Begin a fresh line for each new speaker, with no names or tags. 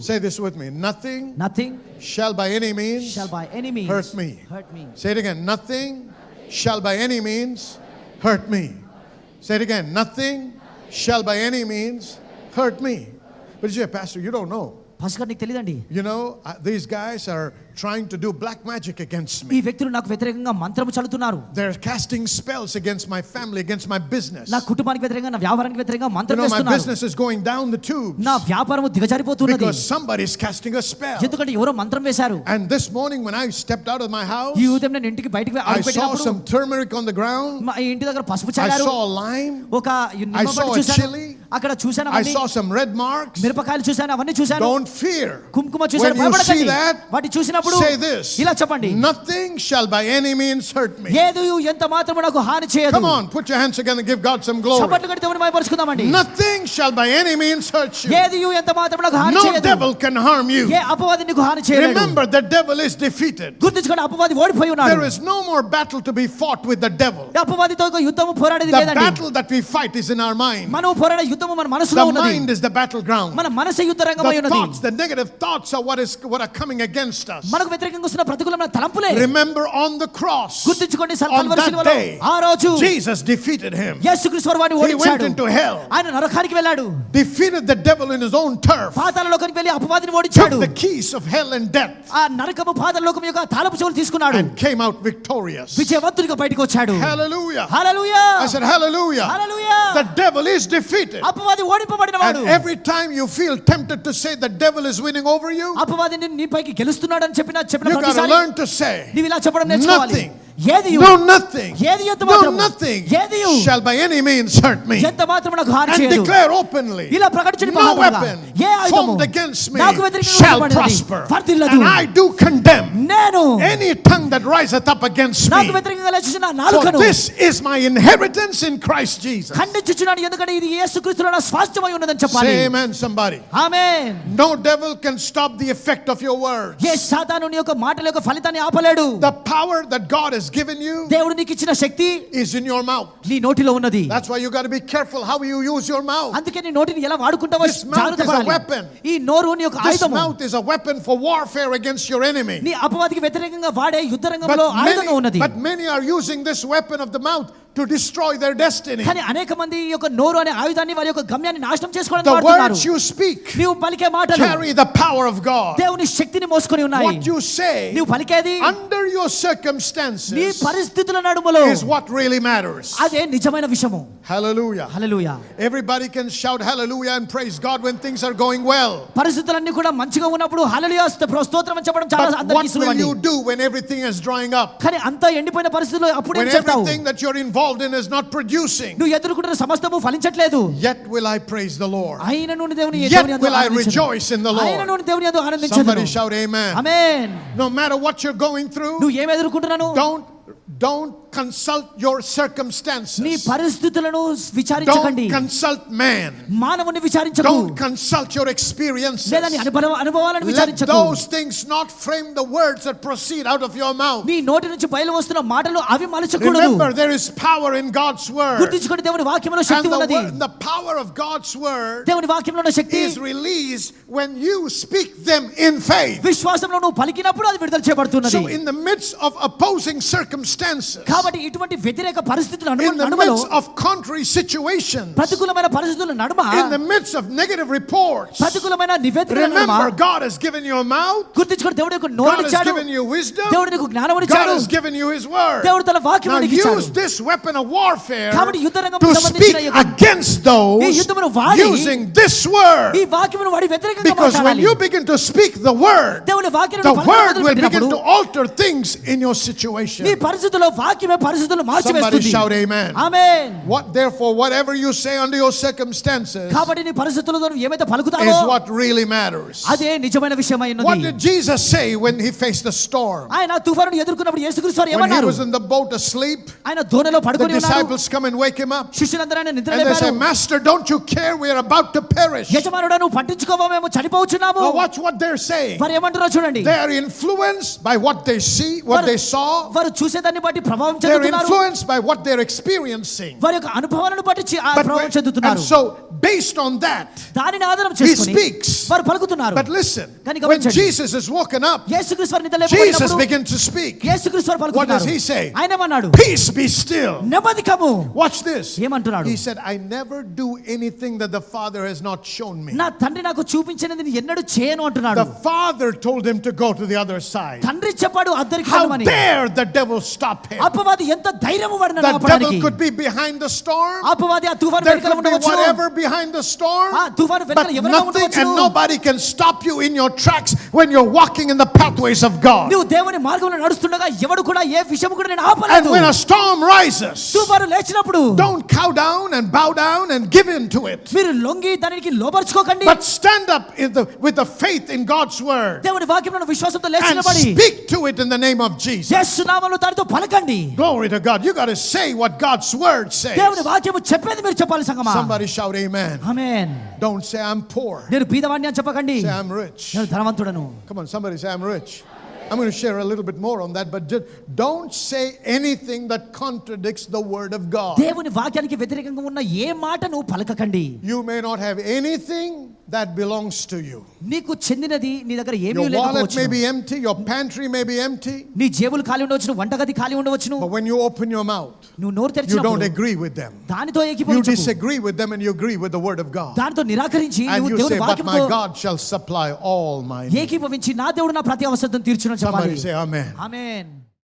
Say this with me. Nothing shall by any means hurt me. Say it again. Nothing shall by any means hurt me. Say it again. Nothing shall by any means hurt me. But you say, Pastor, you don't know.
Bhaskar నీకు తెలియదండి.
You know, these guys are trying to do black magic against
ఈ
me.
వ్యక్తులు నాకు వ్యతిరేకంగా మంత్రము చల్లుతున్నారు.
They're casting spells against my family, against my business.
నా కుటుంబానికి వ్యతిరేకంగా, నా వ్యాపారానికి వ్యతిరేకంగా మంత్రం
You know, my
వేస్తున్నారు.
business is going down the tubes
నా వ్యాపారము దిగజారిపోతున్నది.
because somebody is casting a spell.
ఎందుకంటే ఎవరో మంత్రం వేశారు.
And this morning when I stepped out of my house,
ఈ ఉదయం నేను ఇంటికి బయటికి
I saw
అడుగుపెట్టినప్పుడు
some turmeric on the ground.
మా ఇంటి దగ్గర పసుపు
I
చల్లారు.
saw a lime.
ఒక
I
నిమ్మపండు
saw a
చూశాను.
chili.
అక్కడ చూశాను
I
అవన్నీ.
saw some red marks.
మిరపకాయలు చూశాను, అవన్నీ చూశాను.
Don't fear.
కుంకుమ చూశాను.
When you see
భయపడకండి.
that,
వాటి చూసినప్పుడు
say this.
ఇలా చెప్పండి.
Nothing shall by any means hurt me.
ఏది ఎంత మాత్రము నాకు హాని చేయదు.
Come on, put your hands together and give God some glory.
చప్పట్లు కొట్టి దేవుని మహిమపరచుకుందామండి.
Nothing shall by any means hurt you.
ఏది ఎంత మాత్రము నాకు హాని
No
చేయదు.
devil can harm you.
ఏ అపవాది నీకు హాని చేయలేడు.
Remember, the devil is defeated.
గుర్తుంచుకోండి, అపవాది ఓడిపోయి ఉన్నాడు.
There is no more battle to be fought with the devil.
అపవాదితో ఒక యుద్ధము పోరాడేది
The
లేదండి.
battle that we fight is in our mind.
మనం పోరాడే యుద్ధము మన మనసులో
The
ఉన్నది.
mind is the battleground.
మన మనసు యుద్ధ రంగమై
The
ఉన్నది.
thoughts, the negative thoughts are what are coming against us.
మనకు వ్యతిరేకంగా వస్తున్న ప్రతికూలమైన తలంపులే.
Remember, on the cross,
గుర్తుంచుకోండి,
on
కల్వరి
that
శిలువలో
day,
ఆ రోజు
Jesus defeated him.
యేసుక్రీస్తు వారిని
He went
ఓడించాడు.
into hell,
ఆయన నరకానికి వెళ్ళాడు.
defeated the devil in his own turf,
పాతాళ లోకానికి వెళ్ళి అపవాదిని
took
ఓడించాడు.
the keys of hell and death,
ఆ నరకము పాతాళ లోకం యొక్క తాళపు చెవులు తీసుకున్నాడు.
and came out victorious.
విజయవంతుడిగా బయటికి వచ్చాడు.
Hallelujah.
Hallelujah.
I said hallelujah.
Hallelujah.
The devil is defeated.
అపవాది ఓడింపబడినవాడు.
And every time you feel tempted to say the devil is winning over you,
అపవాది నీపైకి గెలుస్తున్నాడని చెప్పిన
you got to
ప్రతిసారి
learn to say,
నీవు ఇలా చెప్పడం నేర్చుకోవాలి.
nothing,
ఏది
no nothing,
ఏది ఎంత
no
మాత్రము,
nothing
ఏది
shall by any means hurt me.
ఎంత మాత్రము నాకు హాని
And
చేయదు.
declare openly,
ఇలా ప్రకటించండి
no
మహాత్ముగా.
weapon
ఏ ఆయుధము
formed against me
నాకు వ్యతిరేకంగా
shall
రూపొందినది
prosper.
వర్ధిల్లదు.
And I do condemn
నేను
any tongue that riseth up against
నాకు
me.
వ్యతిరేకంగా లేచిన
For
నాలుకను
this is my inheritance in Christ Jesus.
ఖండించుచున్నాను, ఎందుకంటే ఇది యేసుక్రీస్తులో నా స్వాస్థ్యమై ఉన్నదని చెప్పాలి.
Say amen, somebody.
Amen.
No devil can stop the effect of your words.
ఏ సాతాను నీ యొక్క మాటల యొక్క ఫలితాన్ని ఆపలేడు.
The power that God has given you
దేవుడు నీకు ఇచ్చిన శక్తి
is in your mouth.
నీ నోటిలో ఉన్నది.
That's why you got to be careful how you use your mouth.
అందుకే నీ నోటిని ఎలా వాడుకుంటావో
This mouth
జాగ్రత్త
is a
పడాలి.
weapon.
ఈ నోరు నీ యొక్క
This
ఆయుధము.
mouth is a weapon for warfare against your enemy.
నీ అపవాదికి వ్యతిరేకంగా వాడే యుద్ధ రంగంలో ఆయుధంగా ఉన్నది.
But many are using this weapon of the mouth to destroy their destiny.
కానీ అనేక మంది ఈ యొక్క నోరు అనే ఆయుధాన్ని వారి యొక్క గమ్యాన్ని నాశనం చేసుకోవడానికి
The
వాడుతున్నారు.
words you speak
నీవు పలికే మాటలు
carry the power of God.
దేవుని శక్తిని మోసుకొని ఉన్నాయి.
What you say
నీవు పలికేది
under your
నీ
circumstances
పరిస్థితుల నడుములో
is what really matters.
అదే నిజమైన విషయము.
Hallelujah.
Hallelujah.
Everybody can shout hallelujah and praise God when things are going well.
పరిస్థితులన్నీ కూడా మంచిగా ఉన్నప్పుడు హల్లెలూయా స్తోత్రం అని చెప్పడం చాలా
But
అందరికీ
what will
సులువండి.
you do when everything is drying up?
కానీ అంతా ఎండిపోయిన పరిస్థితుల్లో అప్పుడు ఏం
When
చెప్తావు?
everything that you're involved in is not producing?
నువ్వు ఎదుర్కొంటున్న సమస్తము ఫలించట్లేదు.
Yet will I praise the Lord.
ఆయన నుండి దేవుని
Yet will I rejoice in the
ఆయన
Lord.
నుండి దేవుని యందు ఆనందించదును.
Somebody shout amen.
Amen.
No matter what you're going through,
నువ్వు ఏం ఎదుర్కొంటున్నాను?
don't consult your
నీ
circumstances.
పరిస్థితులను విచారించకండి.
Don't consult man.
మానవుని విచారించకు.
Don't consult your experiences.
లేదా నీ అనుభవాలను
Let
విచారించకు.
those things not frame the words that proceed out of your mouth.
నీ నోటి నుంచి బయలు వస్తున్న మాటలు అవి మలచకూడదు.
Remember, there is power in God's word.
గుర్తుంచుకోండి, దేవుని వాక్యంలో శక్తి
And
ఉన్నది.
the power of God's word
దేవుని వాక్యంలో ఉన్న శక్తి
is released when you speak them in faith.
విశ్వాసంలో నువ్వు పలికినప్పుడు అది విడుదల చేయబడుతున్నది.
So in the midst of opposing circumstances,
కాబట్టి ఇటువంటి వ్యతిరేక పరిస్థితుల
in the
నడుమలో,
midst of contrary situations,
ప్రతికూలమైన పరిస్థితుల నడుమ,
in the midst of negative reports,
ప్రతికూలమైన నివేదికల నడుమ,
remember, God has given you a mouth.
గుర్తుంచుకోండి, దేవుడు నీకు నోరు
God has
ఇచ్చాడు.
given you wisdom.
దేవుడు నీకు జ్ఞానం
God
ఇచ్చాడు.
has given you His word.
దేవుడు తన వాక్యం
Now
నీకు ఇచ్చాడు.
use this weapon of warfare
కాబట్టి యుద్ధ రంగంలో
to
సంబంధించిన
speak
యొక్క
against
ఈ
those
యుద్ధమును వాడి
using this word.
ఈ వాక్యమును వాడి వ్యతిరేకంగా
Because when
మాట్లాడాలి.
you begin to speak the word,
దేవుని వాక్యాన్ని
the
పలకడం
word will
మొదలుపెట్టినప్పుడు
begin to alter things in your situation.
నీ పరిస్థితుల్లో వాక్యమే పరిస్థితులు
Somebody
మార్చివేస్తుంది.
shout amen.
Amen.
Therefore, whatever you say under your circumstances
కాబట్టి నీ పరిస్థితులలో నువ్వు ఏమైతే పలుకుతావో
is what really matters.
అదే నిజమైన విషయమై
What
ఉన్నది.
did Jesus say when He faced the storm?
ఆయన తుఫానును ఎదుర్కొన్నప్పుడు యేసుక్రీస్తు వారు
When He
ఏమన్నారు?
was in the boat asleep,
ఆయన దోణిలో
the
పడుకొని ఉన్నారు.
disciples come and wake Him up.
శిష్యులందరూ ఆయన నిద్ర
And they say,
లేపారు.
Master, don't you care? We are about to perish.
యజమానుడా నువ్వు పట్టించుకోవా, మేము చనిపోవచ్చున్నాము.
Now watch what they're saying.
వారు ఏమంటారో చూడండి.
They are influenced by what they see, what they saw.
వారు చూసేదాన్ని బట్టి ప్రభావం
They're
చెందుతున్నారు.
influenced by what they're experiencing.
వారి యొక్క అనుభవాలను బట్టి ప్రభావం
And
చెందుతున్నారు.
so, based on that,
దానిని ఆధారం
he
చేసుకొని
speaks.
వారు పలుకుతున్నారు.
But listen,
కానీ
when
గమనించండి.
Jesus is woken up,
యేసుక్రీస్తు వారు నిద్ర
Jesus
లేపబడినప్పుడు
begins to speak.
యేసుక్రీస్తు వారు
What does
పలుకుతున్నారు.
he say?
ఆయన ఏమన్నాడు?
Peace be still.
నెమ్మదికము.
Watch this.
ఏమంటున్నాడు?
He said, I never do anything that the Father has not shown me.
నా తండ్రి నాకు చూపించినది నేను ఎన్నడూ చేయను అంటున్నాడు.
The Father told him to go to the other side.
తండ్రి చెప్పాడు అద్దరికి
How
వెళ్ళమని.
dare the devil stop him?
అపవాది ఎంత ధైర్యము పడిన
The
ఆపడానికి.
devil could be behind the storm.
అపవాది ఆ తుఫాను
There
వెనకాల
could be
ఉండవచ్చు.
whatever behind the storm.
ఆ తుఫాను
But
వెనకాల ఎవరైనా
nothing
ఉండవచ్చు.
and nobody can stop you in your tracks when you're walking in the pathways of God.
నువ్వు దేవుని మార్గంలో నడుస్తుండగా ఎవడు కూడా ఏ విషయం కూడా నేను
And
ఆపలేదు.
when a storm rises,
తుఫాను లేచినప్పుడు
don't cow down and bow down and give in to it.
మీరు లొంగి దానికి లోబర్చుకోకండి.
But stand up with the faith in God's word
దేవుని వాక్యంలో విశ్వాసంతో లేచి
and
నిలబడి
speak to it in the name of Jesus.
యేసు నామములో దానితో పలకండి.
Glory to God. You got to say what God's word says.
దేవుని వాక్యము చెప్పేది మీరు చెప్పాలి సంగమా.
Somebody shout amen.
Amen.
Don't say I'm poor.
నేను బీదవాణ్ణి అని చెప్పకండి.
Say I'm rich.
నేను ధనవంతుడను.
Come on, somebody say I'm rich. I'm going to share a little bit more on that, but just don't say anything that contradicts the word of God.
దేవుని వాక్యానికి వ్యతిరేకంగా ఉన్న ఏ మాట నువ్వు పలకకండి.
You may not have anything that belongs to you.
నీకు చెందినది నీ దగ్గర ఏమీ
Your wallet may
లేకపోవచ్చు.
be empty, your pantry may be empty,
నీ జేబులు ఖాళీ ఉండవచ్చు, వంటగది ఖాళీ ఉండవచ్చు.
but when you open your mouth,
నువ్వు నోరు
you don't
తెరిచినప్పుడు
agree with them.
దానితో
You
ఏకీభవించకు.
disagree with them and you agree with the word of God.
దానితో నిరాకరించి
And
నువ్వు
you say,
దేవుని
but my
వాక్యంతో
God shall supply all my needs.
ఏకీభవించి నా దేవుడు నా ప్రతి అవసరం తీర్చును
Somebody
చెప్పాలి.
say amen.
ఆమేన్.